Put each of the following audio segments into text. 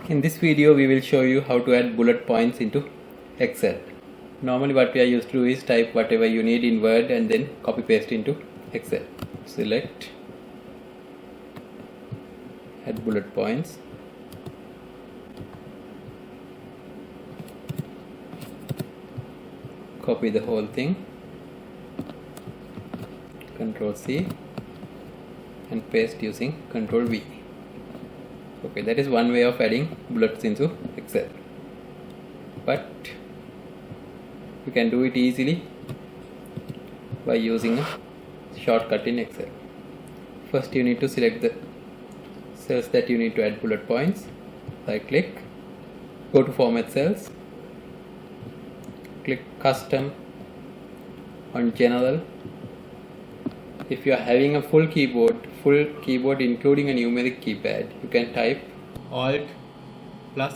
In this video we will show you how to add bullet points into Excel. Normally what we are used to do is type whatever you need in Word and then copy paste into Excel. Select, add bullet points, copy the whole thing, Ctrl C and paste using Ctrl V. Okay, that is one way of adding bullets into Excel, but you can do it easily by using a shortcut in Excel. First you need to select the cells that you need to add bullet points. Right click, go to format cells, click custom on general. If you are having a full keyboard including a numeric keypad, you can type Alt plus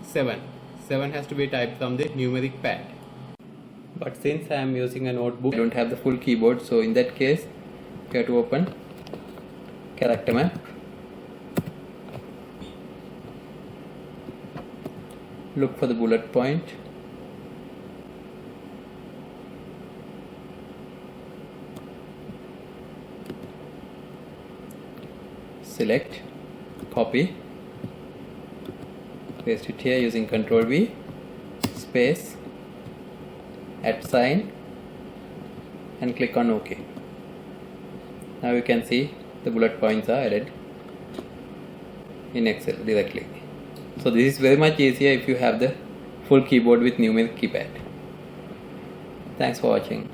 7. 7 has to be typed on the numeric pad. But since I am using a notebook, I don't have the full keyboard, so in that case you have to open character map, look for the bullet point, select, copy, paste it here using Ctrl V, space, add sign and click on OK. Now you can see the bullet points are added in Excel directly. So this is very much easier if you have the full keyboard with numeric keypad. Thanks for watching.